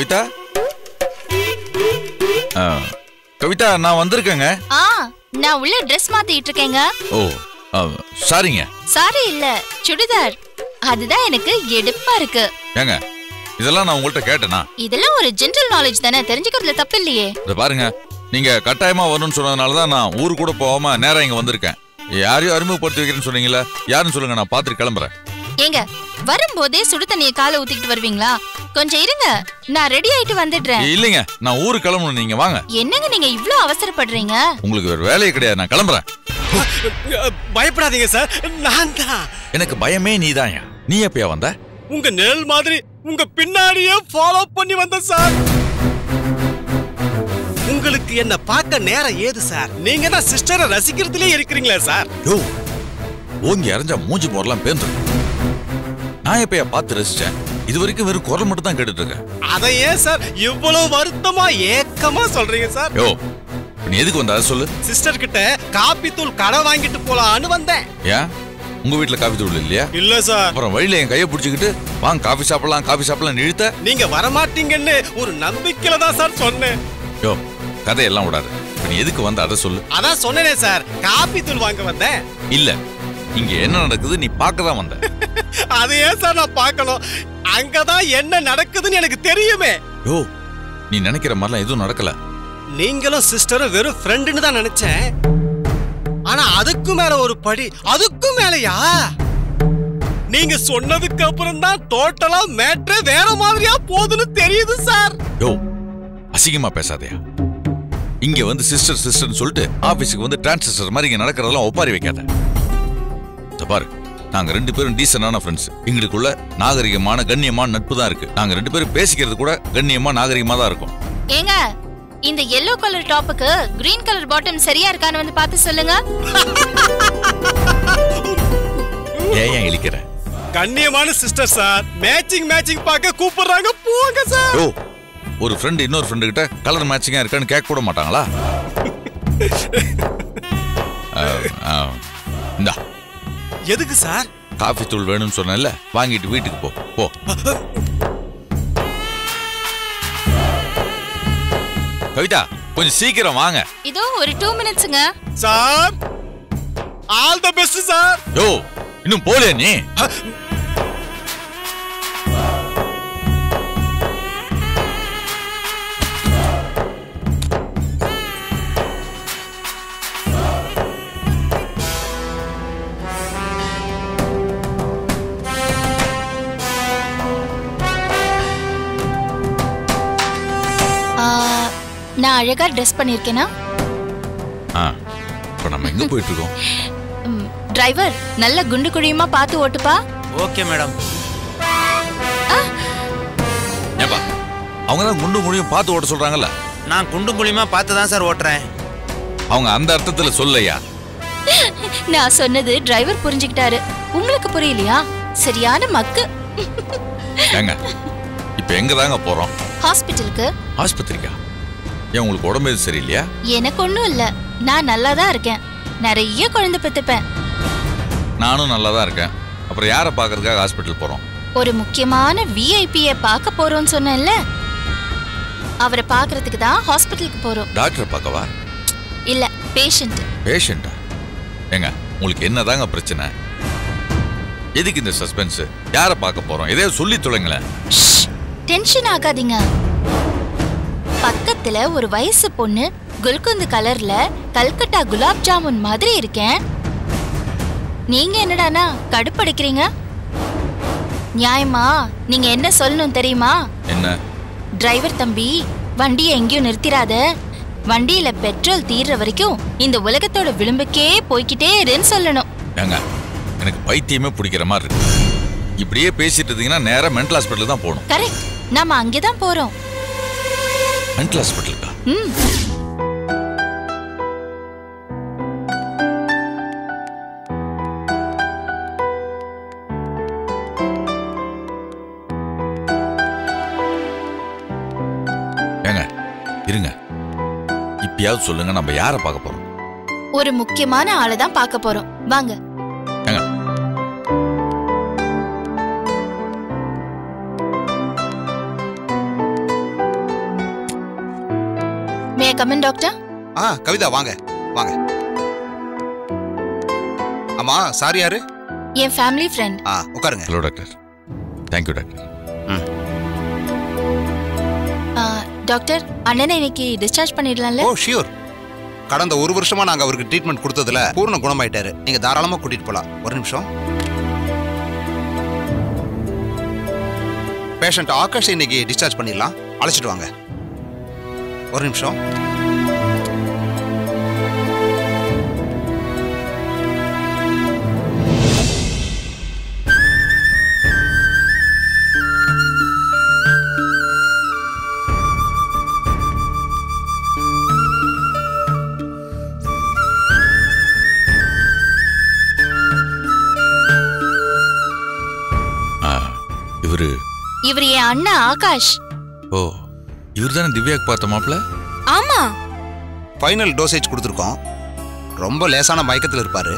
கவிதா கவிதா நான் வந்திருக்கேங்க. நான் உள்ள ட்ரெஸ் மாத்திட்டு இருக்கேங்க. ஓ சாரிங்க. சாரி இல்ல, சுடிதார். அதுதான் எனக்கு எடுப்பா இருக்கு. ஏங்க இதெல்லாம் நான் உங்கள்ட்ட கேட்டேனா? இதெல்லாம் ஒரு ஜெனரல் நாலேஜ் தானே, தெரிஞ்சுக்கிறதுல தப்பு இல்லையே. இத பாருங்க, நீங்க கட்டாயமா வரணும்னு சொன்னதுனால தான் நான் ஊரு கூட போகாம நேரா இங்க வந்திருக்கேன். யாரையும் அறிமுகப்படுத்தி வைக்கிறேன்னு சொன்னீங்களா? யாருன்னு சொல்லுங்க, நான் பாத்துட்டு கிளம்புறேன். ஏங்க வரும்போதே சுடு தண்ணியை காலை ஊத்திக்கிட்டு வருவீங்களா? கொஞ்சம் இருங்க, நான் ரெடி ஆயிட்டு வந்துடுறேன். இல்லைங்க, நான் ஊரு கிளம்பணும், நீங்க வாங்க. என்னங்க நீங்க இவ்ளோ அவசரப்படுறீங்க? உங்களுக்கு வேற வேலையே கிடையாது, நான் கிளம்புறேன். பயப்படாதீங்க சார், நான் தான். எனக்கு பயமே நீதான்யா. நீ எப்பயா வந்த? உங்க நிழல் மாதிரி உங்க பின்னாடியே ஃபாலோ பண்ணி வந்த சார். உங்களுக்கு என்ன பார்க்க நேரம் ஏது சார்? நீங்க தான் சிஸ்டரை ரசிக்கிறதுலயே இருக்கிறீங்களா சார்? யோ ஓங்கி அரைஞ்சா மூஞ்சி போறலாம் பேந்து. நான் எப்பயா பார்த்து ரசிச்சேன்? இது வரைக்கும் வெறும் குரல் மட்டும் தான் கேட்டுட்டு இருக்கேன். அதை ஏன் சார் இவ்வளவு வருத்தமா ஏக்கமா சொல்றீங்க சார்? யோ நீ எதுக்கு வந்த அதை சொல்லு. சிஸ்டர் கிட்ட காபி தூள் கடை வாங்கிட்டு போலான்னு வந்தேன். ஏன் உங்க வீட்டுல காபி தூள் இல்லையா? இல்ல சார். அப்புறம் வழியில என் கையை பிடிச்சிக்கிட்டு வாங்க காபி சாப்பிடலாம் இழுத்த. நீங்க வரமாட்டீங்கன்னு ஒரு நம்பிக்கையில தான் சார் சொன்னேன். யோ கதையெல்லாம் விடாது, நீ எதுக்கு வந்த அதை சொல்லு. அதான் சொன்னேனே சார், காபி தூள் வாங்க வந்தேன். இல்ல இங்க என்ன நடக்குது நீ பார்க்க தான் வந்த. அதை ஏன் சார் நான் பார்க்கணும்? அங்கதான் என்ன நடக்குதுன்னு எனக்கு தெரியுமே. யோ நீ நினைக்கிற மாதிரிலாம் எதுவும் நடக்கல. நீங்களும் சிஸ்டரும் வெறும் ஃப்ரெண்டுன்னு தான் நினைச்சேன். ஆனா அதுக்கு மேல ஒரு படி, அதுக்கு மேலயா? நீங்க சொன்னதுக்கு அப்புறம் தான் டோட்டலா மேட்ரே வேற மாதிரியா போகுதுன்னு தெரியுது சார். யோ அசிங்கமா பேசாதயா. இங்க வந்து சிஸ்டர்னு சொல்லிட்டு ஆபீஸ்க்கு வந்து டிரான்சிஸ்டர் மாதிரி இங்க நடக்கிறதெல்லாம் ஒப்பாரி வைக்காத. பாரு, நாங்க ரெண்டு பேரும் டீசன்டான ஃப்ரெண்ட்ஸ். எங்களுக்குள்ள நாகரிகமான கண்ணியமான நட்பு தான் இருக்கு. நாங்க ரெண்டு பேரும் பேசிக்கிறது கூட கண்ணியமா நாகரிகமா தான் இருக்கும். ஏங்க இந்த yellow கலர் டாப்புக்கு green கலர் பாட்டம் சரியா இருக்கான்னு வந்து பார்த்து சொல்லுங்க. ஏன் இழிக்கிற? கண்ணியமான சிஸ்டர் சார், மேட்சிங் பார்க்க கூப்பிடுறாங்க, போங்க சார். ஓ ஒரு ஃப்ரெண்ட் இன்னொரு ஃப்ரெண்ட் கிட்ட கலர் மேட்சிங்கா இருக்கான்னு கேட்க கூட மாட்டாங்களா? இந்தா. எதுக்கு சார்? காஃபி தூள் வேணும்னு சொன்னேன்ல, வாங்கிட்டு வீட்டுக்கு போ போ. கவிதா கொஞ்சம் சீக்கிரம் வாங்க. இதோ ஒரு 2 மினிட்ஸ்ங்க. Sir all the best sir. யோ இன்னும் போலே நீ? நான் அழகா ட்ரெஸ் பண்ணிருக்கேனா? இப்போ நம்ம எங்க போயிட்டு இருக்கோம்? டிரைவர் நல்ல குண்டு குழியுமா பார்த்து ஓட்டுப்பா. Okay madam. ஏப்பா அவங்க தான் குண்டு குழியும் பார்த்து ஓட்ட சொல்றாங்கல்ல. நான் குண்டு குழியுமா பார்த்து தான் சார் ஓட்டுறேன். அவங்க அந்த அர்த்தத்துல சொல்லலையா? நான் சொன்னது டிரைவர் புரிஞ்சுக்கிட்டாரு, உங்களுக்கு புரியலையா? சரியான மக்கு. ஏங்க இப்போ எங்க தாங்க போறோம்? ஹாஸ்பிடலுக்கு. ஆஸ்பத்திரிக்கா? ஏன் உங்களுக்கு உடம்பு எது சரியில்லையா? எனக்கு ஒண்ணும் இல்ல, நான் நல்லா தான் இருக்கேன். நிறைய குழந்தை பெத்துப்பேன். நானும் நல்லா தான் இருக்கேன். அப்புறம் யாரை பார்க்கறதுக்காக ஹாஸ்பிட்டல் போறோம்? ஒரு முக்கியமான விஐபியை பார்க்க போறோம்னு சொன்னேன்ல, அவரை பார்க்கறதுக்கு தான் ஹாஸ்பிட்டலுக்கு போறோம். டாக்டரை பார்க்கவா? இல்ல, பேஷண்ட். பேஷண்டா? ஏங்க உங்களுக்கு என்னதாங்க பிரச்சனை? எதுக்கு இந்த சஸ்பென்ஸ்? யாரை பார்க்க போறோம்? எதையோ சொல்லி தொலைங்களேன். டென்ஷன் ஆகாதீங்க. பக்கத்துல ஒரு வயசு பொண்ணு குல்குந்து கலர்ல கல்கட்டா குலாப் ஜாமுன் மாதிரி இருக்கேன். நீங்க என்னடானா கடுப்படிக்கிறீங்க? நியாயமா நீங்க என்ன சொல்லணும் தெரியுமா? என்ன? டிரைவர் தம்பி, வண்டியை எங்கேயும் நிறுத்திராத. வண்டியில பெட்ரோல் தீர்ற வரைக்கும் இந்த உலகத்தோட விளிம்புக்கே போய்கிட்டே இருன்னு சொல்லணும். ஏங்க எனக்கு பைத்தியமே பிடிக்கிற மாதிரி இருக்கு. இப்படியே பேசிட்டு இருந்தீங்கன்னா நேரா மென்டல் ஹாஸ்பிட்டல் தான் போகணும். கரெக்ட், நாம அங்கேதான் போறோம். மென்டல் ஹாஸ்பிட்டலுக்கா? ஏங்க இருங்க, இப்பயாவது சொல்லுங்க, நம்ம யாரை பார்க்க போறோம்? ஒரு முக்கியமான ஆளை தான் பார்க்க போறோம், வாங்க. ஏங்க may come in doctor? Kavitha வாங்க வாங்க. அம்மா சார் யாரு? என் ஃபேமிலி ஃப்ரெண்ட். உட்காருங்க. Hello doctor. Thank you doctor. Doctor, அண்ணனை இன்னைக்கு டிஸ்சார்ஜ் பண்ணிடலாம்ல? ஓ ஷியோர். கடந்த 1 வருஷமா நாங்க அவருக்கு ட்ரீட்மெண்ட் கொடுத்ததுல பூர்ண குணமாயிட்டாரு. நீங்க தாராளமா கூட்டிட்டு போலாம். ஒரு நிமிஷம். பேஷண்ட் ஆகாஷ் இன்னைக்கு டிஸ்சார்ஜ் பண்ணிடலாம். அழைச்சிட்டு வாங்க. ஒரு நிமிஷம். இவர் என் அண்ணா ஆகாஷ். ஓ, இவர் தானே திவ்யாக்கு பார்த்த மாப்பிள்ள? ஆமா. ஃபைனல் டோசேஜ் கொடுத்துருக்கோம். ரொம்ப லேசான மயக்கத்தில் இருப்பாரு.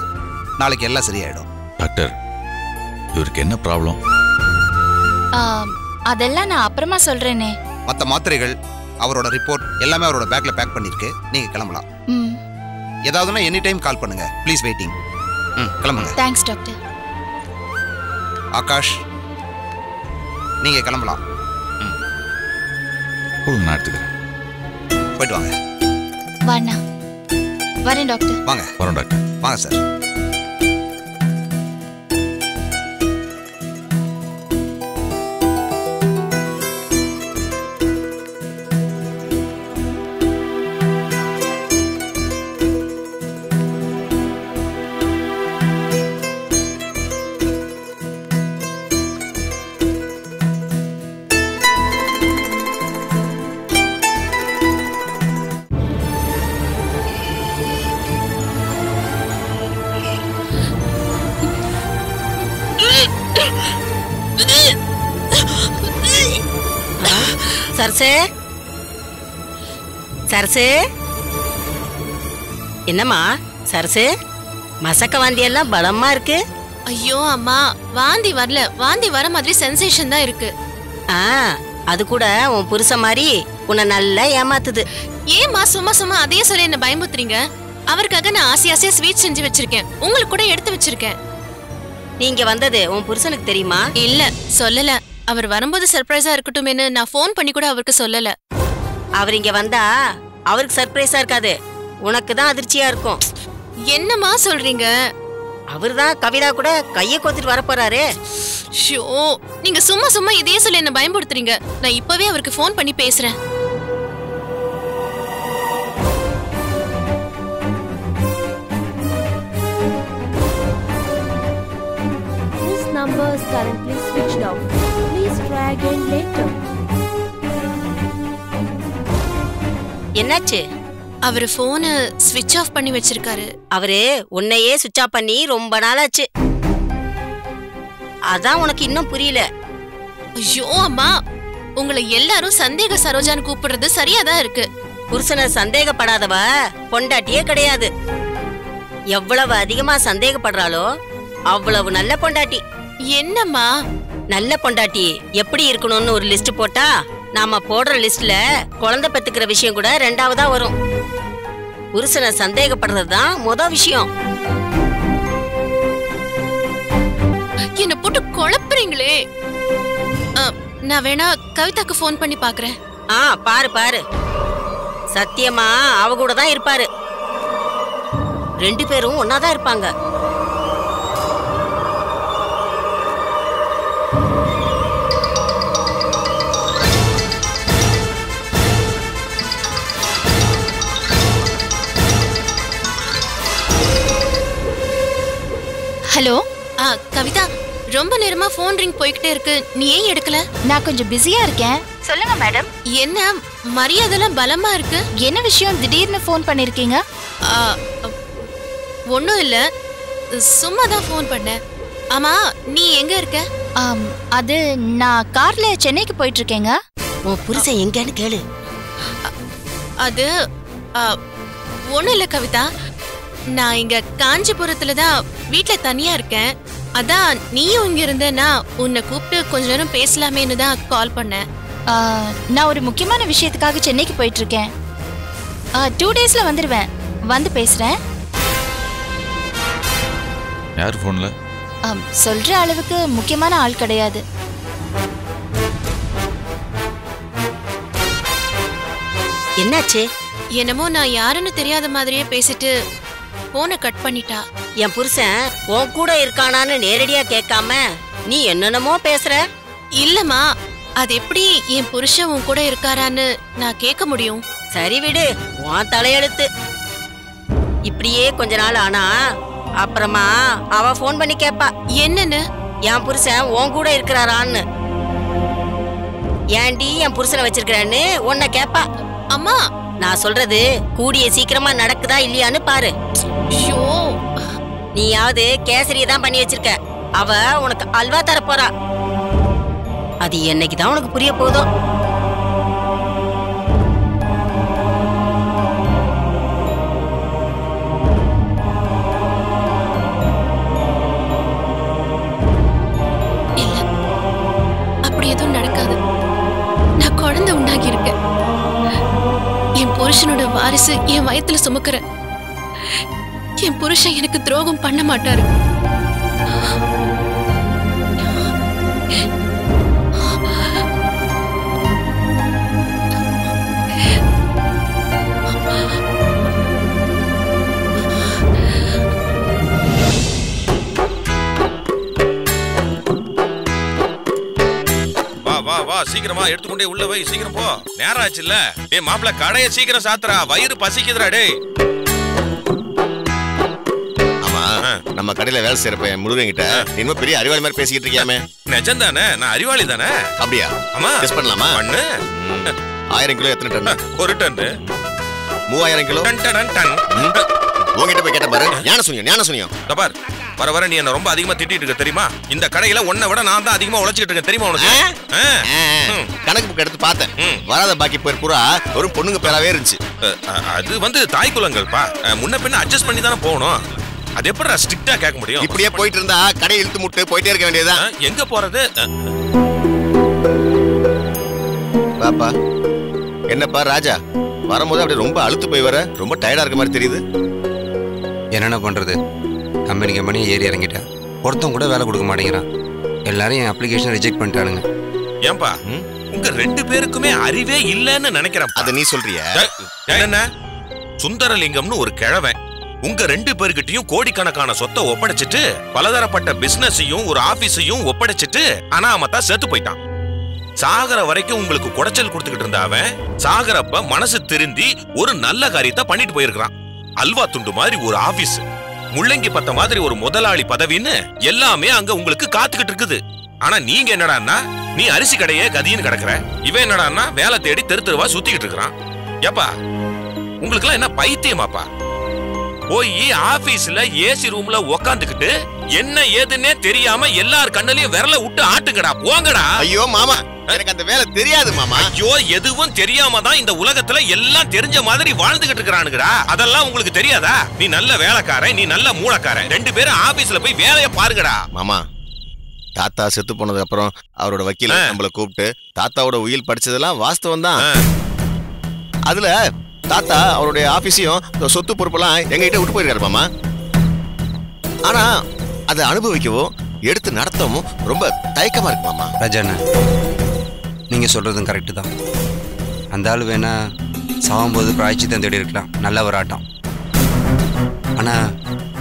நாளைக்கு எல்லாம் சரியாயிடும். டாக்டர், இவருக்கு என்ன ப்ராப்ளம்? அதெல்லாம் நான் அப்புறமா சொல்றேனே. மற்ற மாத்திரைகள், அவரோட ரிப்போர்ட் எல்லாமே அவரோட பேக்ல பேக் பண்ணிருக்கு. நீங்க கிளம்பலாம். ஏதாவதுன்னா எனி டைம் கால் பண்ணுங்க. Please waiting. கிளம்புங்க. Thanks doctor. ஆகாஷ், நீங்க கிளம்பலாம். நான் எடுத்துக்கிறேன். போயிட்டு வாங்க. வாண்ணா. வரேன் டாக்டர். வாங்க. வரோம் டாக்டர். வாங்க சார். சரசே, சரசே, என்னம்மா சரசே, மசக்க வாந்தி எல்லாம் பலமா இருக்கு. ஐயோ அம்மா, வாந்தி வரல. வாந்தி வர மாதிரி சென்சேஷன் தான் இருக்கு. அது கூட உன் புருஷ மாதிரி உன்னை நல்லா ஏமாத்துது. ஏம்மா சும்மா சும்மா அதையே சொல்லி என்ன பயமுத்துறீங்க? அவருக்காக நான் ஆசையா ஸ்வீட் செஞ்சு வச்சிருக்கேன். உங்களுக்கு கூட எடுத்து வச்சிருக்கேன். நீங்க வந்தது உன் புருஷனுக்கு தெரியுமா? இல்ல, சொல்லல. அவர் வரும்போது சர்ப்ரைஸா இருக்கட்டும்னு நான் ஃபோன் பண்ணி கூட அவருக்கு சொல்லல. அவர் இங்க வந்தா அவருக்கு சர்ப்ரைஸா இருக்காது, உனக்கு தான் அதிர்ச்சியா இருக்கும். என்னம்மா சொல்றீங்க? அவர்தான் கவிதா கூட கையை கோத்திட்டு வர போறாரு. ஷோ, நீங்க சும்மா சும்மா இதையே சொல்லி என்ன பயமுறுத்துறீங்க. நான் இப்பவே அவருக்கு ஃபோன் பண்ணி பேசுறேன். Number is currently switched off. Please try again later. என்னாச்சு? அவர் போனை ஸ்விட்ச் ஆஃப் பண்ணி வச்சிருக்காரு. அவரு உன்னையே சுவிட்ச் ஆஃப் பண்ணி ரொம்ப நாளாச்சு. அதான் உனக்கு இன்னும் புரியல. ஐயோ அம்மா, உங்களை எல்லாரும் சந்தேக சரோஜான்னு கூப்பிடுறது சரியாதான் இருக்கு. புருஷனை சந்தேகப்படாதவ பொண்டாட்டியே கிடையாது. எவ்வளவு அதிகமா சந்தேகப்படுறாளோ அவ்வளவு நல்ல பொண்டாட்டி. என்னம்மா நல்ல பொண்டாட்டி எப்படி இருக்கணும்னு ஒரு லிஸ்ட் போட்டா நாம போடுற லிஸ்ட்ல குழந்தை பெத்துக்கிற விஷயம் கூட 2வதா வரும். புருஷனை சந்தேகப்படுறதுதான் முத விஷயம். என்ன போட்டு குழப்புறீங்களே. நான் வேணா கவிதாக்கு ஃபோன் பண்ணி பாக்குறேன். பாரு பாரு, சத்தியமா அவ கூட தான் இருப்பாரு. 2 பேரும் ஒன்னாதான் இருப்பாங்க. ஹலோ. கவிதா, ரொம்ப நேரமா ஃபோன் ரிங் போய்கிட்டே இருக்கு. நீ ஏன் எடுக்கல? நான் கொஞ்சம் பிஸியா இருக்கேன். சொல்லுங்க மேடம். என்ன மரியாதைலாம் பலமா இருக்கு? என்ன விஷயம் திடீர்னு ஃபோன் பண்ணிருக்கீங்க? ஒன்றும் இல்லை, சும்மா தான் ஃபோன் பண்ணேன். ஆமா, நீ எங்க இருக்க? அது நான் கார்ல சென்னைக்கு போயிட்டு இருக்கேங்க. உன் புருஷன் எங்கன்னு கேளு. அது ஒன்றும் இல்லை கவிதா, நான் இங்க காஞ்சிபுரத்துல தான் வீட்டுல தனியா இருக்கேன். அதான் நீயும் இங்க இருந்தேன்னா உன்னை கூப்பிட்டு கொஞ்ச நேரம் பேசலாமேன்னு தான் கால் பண்ணேன். நான் ஒரு முக்கியமான விஷயத்துக்காக சென்னைக்கு போயிட்டு இருக்கேன். 2 டேஸ்ல வந்துருவேன். வந்து பேசுறேன். யார் போன்ல? சொல்ற அளவுக்கு முக்கியமான ஆள் கிடையாது. என்னாச்சு? என்னமோ நான் யாருன்னு தெரியாத மாதிரியே பேசிட்டு போனை கட் பண்ணிட்டா. என் புருஷன் உன் கூட இருக்கானான்னு நேரடியா கேட்காம நீ என்னென்னமோ பேசுற. இல்லம்மா, அது எப்படி என் புருஷன் உன் கூட இருக்காரான்னு நான் கேட்க முடியும்? சரி விடு, உன் தலையெழுத்து. இப்படியே கொஞ்ச நாள் ஆனா அப்புறமா அவ போன் பண்ணி கேப்பா. என்னன்னு? என் புருஷன் உன் கூட இருக்கிறாரான்னு. ஏன்டி என் புருஷனை வச்சிருக்கிறன்னு உன்னை கேப்பா. அம்மா, நான் சொல்றது கூடிய சீக்கிரமா நடக்குதா இல்லையான்னு பாரு. ஷோ, நீயாவது கேசரிய தான் பண்ணி வச்சிருக்க, அவ உனக்கு அல்வா தர போறா. அது என்னைக்குதான் உனக்கு புரிய போதும். இல்ல, அப்படி எதுவும் நடக்காது. நான் குழந்தை உண்டாகி இருக்கேன். என் புருஷனோட வாரிசு என் வயத்துல சுமக்கிறேன். என் புருஷன் எனக்கு துரோகம் பண்ண மாட்டாரு. வா சீக்கிரமா எடுத்துக்கொண்டே உள்ள வை, சீக்கிரம் போ, நேரம் ஆச்சுல்ல. டேய் மாப்பிள்ள, கடைய சீக்கிரம் சாத்துறா, வயிறு பசிக்குதுடா. டேய் ஆமா, நம்ம கடையில வேலை செய்யறப்ப முருகன்கிட்ட இன்னும் பெரிய அறிவாளி மாதிரி பேசிக்கிட்டு இருக்கியாமே? நிஜம் தானே? நான் அறிவாளி தானே? அப்படியா? ஆமா. டெஸ்ட் பண்ணலாமா? பண்ணு. 1000 கிலோ எத்தனை ton? 1 ton. 3000 kilo? Ton ton ton. உங்ககிட்ட போய் கேட்ட பாரு. ஞான சொன்னியும். தபார், வர நீ என்ன ரொம்ப அதிகமா திட்டிட்டு இருக்க தெரியுமா? இந்த கடையில உன்னை விட நான் தான் அதிகமா உழைச்சிட்டு இருக்கேன் தெரியுமா உனக்கு? கணக்கு புக் எடுத்து பார்த்தேன். வராத பாக்கி பேர் பூரா ஒரு பொண்ணுங்க பேராவே இருந்துச்சு. அது தாய் குலங்கள்ப்பா, முன்ன பின்ன அட்ஜஸ்ட் பண்ணி தானே போகணும். அது எப்படி ஸ்ட்ரிக்ட்டா கேட்க முடியும்? இப்படியே போயிட்டு இருந்தா கடையை இழுத்து முட்டு போயிட்டே இருக்க வேண்டியதுதான். எங்க போறது? பாப்பா, என்னப்பா ராஜா, வரும்போது அப்படி ரொம்ப அழுத்து போய் வர, ரொம்ப டயர்டா இருக்க மாதிரி தெரியுது. என்னென்ன பண்றது, கம்பெனி ஏறி இறங்கிட்டேன். ஒருத்தன் கூட வேலை கொடுக்க மாட்டேங்கிறான். எல்லாரும் என் அப்ளிகேஷன் ரிஜெக்ட் பண்ணிட்டானுங்க. ஏன்பா, உங்க 2 பேருக்குமே அறிவே இல்லைன்னு நினைக்கிறேன். அத நீ சொல்றிய? என்ன, சுந்தரலிங்கம்னு ஒரு கிழவன் உங்க 2 பேருக்கிட்டையும் கோடிக்கணக்கான சொத்தை ஒப்படைச்சிட்டு பலதரப்பட்ட பிசினஸையும் ஒரு ஆபீஸையும் ஒப்படைச்சிட்டு அனாமத்தா செத்து போயிட்டான். சாகர வரைக்கும் உங்களுக்கு குடைச்சல் கொடுத்துக்கிட்டு இருந்த அவன் சாகரப்ப மனசு திருந்தி ஒரு நல்ல காரியத்தை பண்ணிட்டு போயிருக்கான். அல்வா துண்டு மாதிரி ஒரு ஆபீஸ், முள்ளங்கி பத்த மாதிரி ஒரு முதலாளி பதவின்னு எல்லாமே அங்க உங்களுக்கு காத்துக்கிட்டு இருக்குது. ஆனா நீங்க என்னடான்னா, நீ அரிசி கடையே கதின்னு கிடக்குற. இவன் என்னடான்னா வேலை தேடி தெருவா சுத்திக்கிட்டு இருக்கிறான். ஏப்பா, உங்களுக்கு எல்லாம் என்ன பைத்தியமாப்பா? போய் ஆபீஸ்ல ஏசி ரூம்ல உக்காந்துக்கிட்டு என்ன ஏதுன்னே தெரியாம எல்லார் கண்ணுலயும் விரல விட்டு ஆட்டுங்கடா, போங்கடா. ஐயோ மாமா, எனக்கு அந்த வேலை தெரியாது மாமா. ஐயோ, எதுவும் தெரியாம தான் இந்த உலகத்துல எல்லாம் தெரிஞ்ச மாதிரி வாழ்ந்துகிட்டு இருக்கிறானுங்கடா. அதெல்லாம் உங்களுக்கு தெரியாதா? நீ நல்ல வேலைக்காரன், நீ நல்ல மூளைக்காரன். 2 பேரும் ஆபீஸ்ல போய் வேலையை பாருங்கடா. மாமா, தாத்தா செத்து போனதுக்கு அப்புறம் அவரோட வக்கீல நம்மள கூப்பிட்டு தாத்தாவோட உயில் படிச்சதெல்லாம் வாஸ்தவம் தான். அதுல தாத்தா அவருடைய ஆபீஸையும் சொத்து பொறுப்பெல்லாம் எங்ககிட்ட விட்டு போயிருக்காரு மாமா. ஆனா அதை அனுபவிக்கவும் எடுத்து நடத்தவும் ரொம்ப தயக்கமா இருக்கு மாமா. ராஜாண்ணா, நீங்க சொல்றதும் கரெக்டு தான். அந்த ஆள் வேணா சாகும்போது பிராய்ச்சித்தம் தேடி இருக்கலாம், நல்ல ஒரு ஆட்டம். ஆனா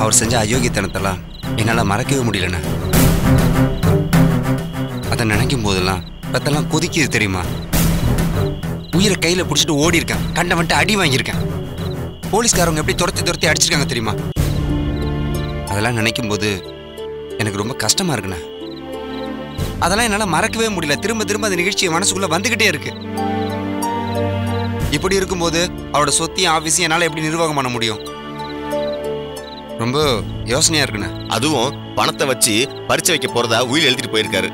அவர் செஞ்ச அயோக்கியத்தனத்தெல்லாம் என்னால் மறக்கவே முடியலண்ணா. அதை நினைக்கும் போதெல்லாம் ரத்தெல்லாம் கொதிக்குது தெரியுமா? உயிரை கையில் பிடிச்சிட்டு ஓடி இருக்கேன், கண்ட வந்துட்டு அடி வாங்கியிருக்கேன். போலீஸ்காரவங்க எப்படி துரத்தி அடிச்சிருக்காங்க தெரியுமா? அதெல்லாம் நினைக்கும் போது எனக்கு ரொம்ப கஷ்டமா இருக்குண்ணா. அதெல்லாம் என்னால் மறக்கவே முடியல. திரும்ப அந்த நிகழ்ச்சியை மனசுக்குள்ள வந்துகிட்டே இருக்கு. இப்படி இருக்கும்போது அவரோட சொத்தையும் ஆஃபீஸையும் என்னால் எப்படி நிர்வாகம் பண்ண முடியும்? ரொம்ப யோசனையா இருக்குண்ணா. அதுவும் பணத்தை வச்சு பரிச்சை வைக்க போறதா உயில் எழுதிட்டு போயிருக்காரு.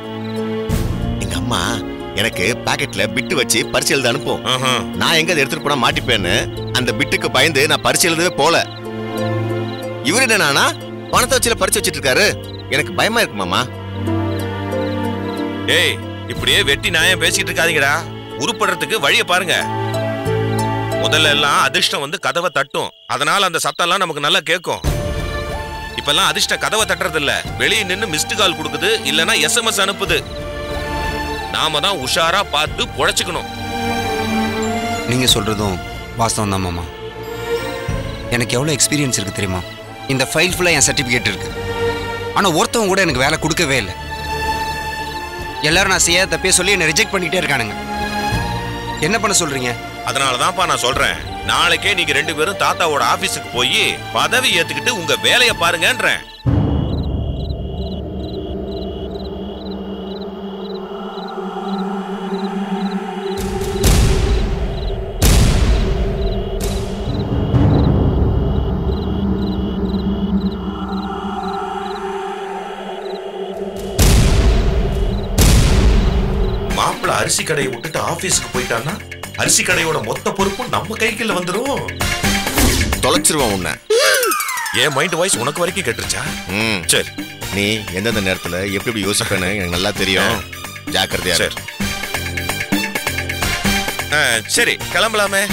எங்க அம்மா எனக்கு பாக்கெட்ல பிட்டு வச்சு பரிச்சை எழுத அனுப்பும். நான் எங்க எடுத்துட்டு போனா மாட்டிப்பேன்னு அந்த பிட்டுக்கு பயந்து நான் பரிச்சை எழுதவே போல. இவரு என்னன்னா பணத்தை வச்சு பரிச்சை வச்சிட்டு இருக்காரு. எனக்கு பயமா இருக்கு மாமா. ஏய், இப்படியே வெட்டி நியாயம் பேசிட்டு இருக்காதீங்கடா. உருப்படுறதுக்கு வழியை பாருங்க. முதல்ல எல்லாம் அதிர்ஷ்டம் வந்து கதவை தட்டும், அதனால அந்த சத்தம் எல்லாம் நமக்கு நல்லா கேட்கும். இப்பெல்லாம் அதிர்ஷ்டம் கதவை தட்டுறது இல்ல, வெளியே நின்னு மிஸ்டு கால் கொடுக்குது, இல்லனா SMS அனுப்புது. நாம தான் உஷாரா பார்த்து பொழைச்சுக்கணும். நீங்க சொல்றதும் வாஸ்தவம் தான் மாமா. எனக்கு எவ்வளவு எக்ஸ்பீரியன்ஸ் இருக்கு தெரியுமா? இந்த ஃபைல் ஃபுல்லா என் சர்டிபிகேட் இருக்கு. ஆனா ஒருத்தவங்க கூட எனக்கு வேலை கொடுக்கவே இல்லை. எல்லாரும் நான் செய்யாத தப்பே சொல்லி என்ன ரிஜெக்ட் பண்ணிட்டே இருக்கானுங்க. என்ன பண்ண சொல்றீங்க? அதனாலதான்ப்பா நான் சொல்றேன், நாளைக்கே நீங்க 2 பேரும் தாத்தாவோட ஆபீஸுக்கு போய் பதவி ஏத்துக்கிட்டு உங்க வேலையை பாருங்கன்றேன். மாப்பிள்ள அரிசி கடையை விட்டுட்டு ஆபீஸுக்கு போயிட்டான்னா அரிசி கடையோட மொத்த பொறுப்பும் நம்ம கைக்குள்ள வந்துரும். தொலைச்சிருவான் உன்னை. என் மைண்ட் வாய்ஸ் உனக்கு வரைக்கும் கேட்டுருச்சா? சரி, நீ எந்தெந்த நேரத்துல எப்படி யோசிப்பேன்னு எனக்கு நல்லா தெரியும். ஜாக்கிரதையா சரி. சரி, கிளம்பலாமே.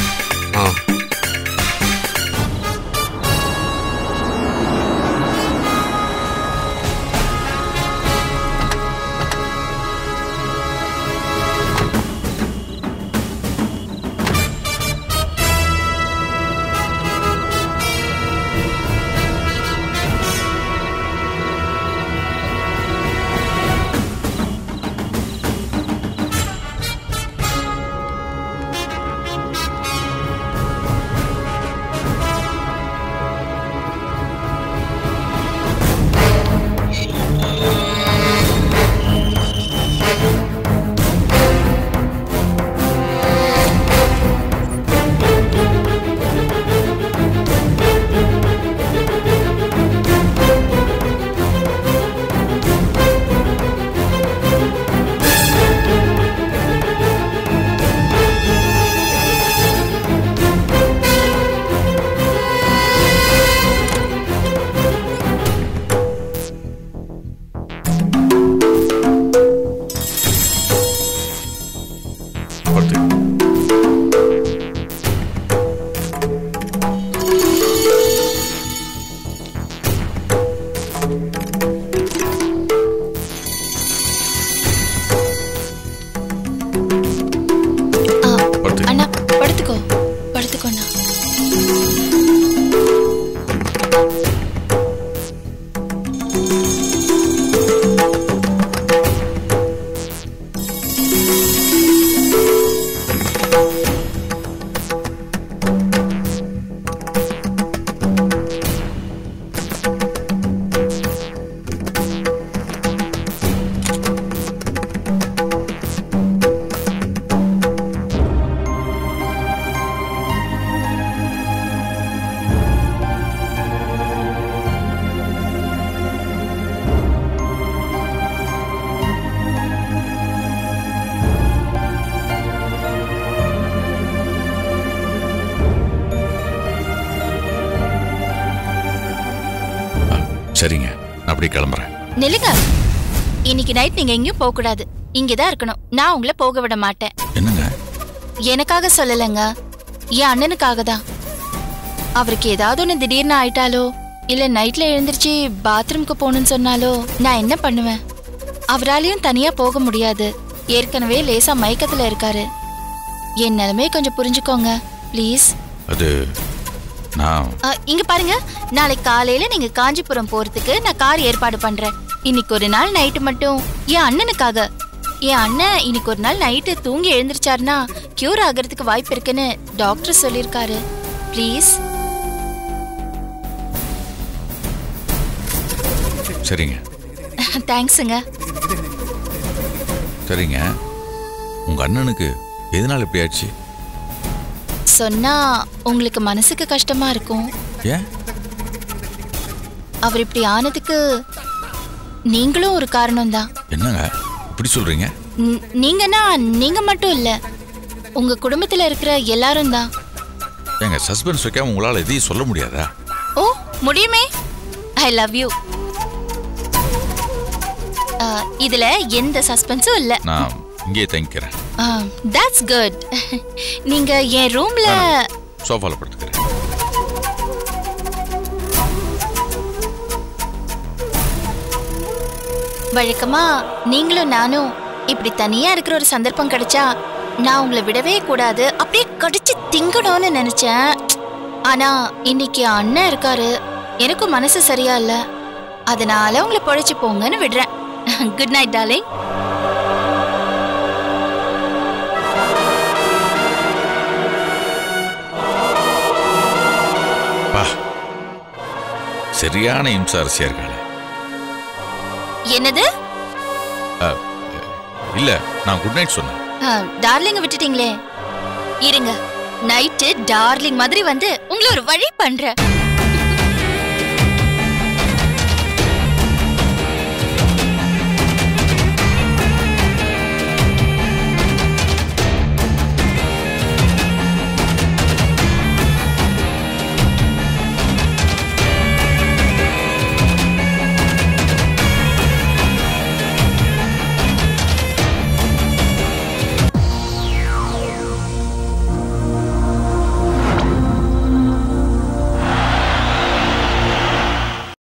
சரிங்க, அப்படி கிளம்புறேன். நில்லுங்க. இன்னைக்கு நைட் நீங்க எங்கேயும் போக கூடாது, இங்கதான் இருக்கணும். நான் உங்களை போக விட மாட்டேன். என்னங்க? எனக்காக சொல்லலைங்க, என் அண்ணனுக்காக தான். அவருக்கு ஏதாவது ஒன்று திடீர்னு ஆயிட்டாலோ இல்ல நைட்ல எழுந்திருச்சு பாத்ரூம்க்கு போகணும்னு சொன்னாலோ நான் என்ன பண்ணுவேன்? அவராலையும் தனியா போக முடியாது. ஏற்கனவே லேசா மயக்கத்துல இருக்காரு. என் நிலைமையை கொஞ்சம் புரிஞ்சுக்கோங்க ப்ளீஸ். அது இங்க பாருங்க, நாளைக்கு காலையில நீங்க காஞ்சிபுரம் போறதுக்கு நான் கார் ஏற்பாடு பண்றேன். இன்னைக்கு ஒரு நாள் நைட்டு மட்டும் என் அண்ணனுக்காக. என் அண்ணன் இன்னைக்கு ஒரு நாள் நைட்டு தூங்கி எழுந்திருச்சாருன்னா கியூர் ஆகிறதுக்கு வாய்ப்பு இருக்குன்னு டாக்டர் சொல்லியிருக்காரு. ப்ளீஸ். சரிங்க. தேங்க்ஸுங்க. சரிங்க, உங்க அண்ணனுக்கு எதனால இப்படி ஆச்சு? சொன்னா உங்களுக்கு மனசுக்கு கஷ்டமா இருக்கும். ஏன்? அவர் இப்படி ஆனதுக்கு நீங்களும் ஒரு காரணம் தான். என்னங்க இப்படி சொல்றீங்க? நீங்கன்னா நீங்க மட்டும் இல்ல, உங்க குடும்பத்துல இருக்கிற எல்லாரும் தான். ஏங்க சஸ்பென்ஸ் வைக்காம உங்களால எதையும் சொல்ல முடியாதா? ஓ முடியுமே. I love you. இதுல எந்த சஸ்பென்ஸும் இல்ல. நான் இங்கே தங்கிக்கிறேன். That's good. நீங்க என் ரூம்ல சோஃபால படுத்துக்கிறேன். வழக்கமா நீங்களும் நானும் இப்படி தனியா இருக்கிற ஒரு சந்தர்ப்பம் கிடைச்சா நான் உங்களை விடவே கூடாது, அப்படியே கடிச்சு திங்கணும்னு நினைச்சேன். ஆனா இன்னைக்கு அண்ணன் இருக்காரு, எனக்கும் மனசு சரியா இல்ல, அதனால உங்களை பொழைச்சு போங்கன்னு விடுறேன். Good night darling. சரியான இம்சாரசியா இருக்காளே. என்னது? இல்ல, நான் குட் நைட் சொன்னேன். டார்லிங்க விட்டுட்டீங்களே. இருங்க, நைட்டு டார்லிங் மாதிரி வந்து உங்களை ஒரு வழி பண்றேன்.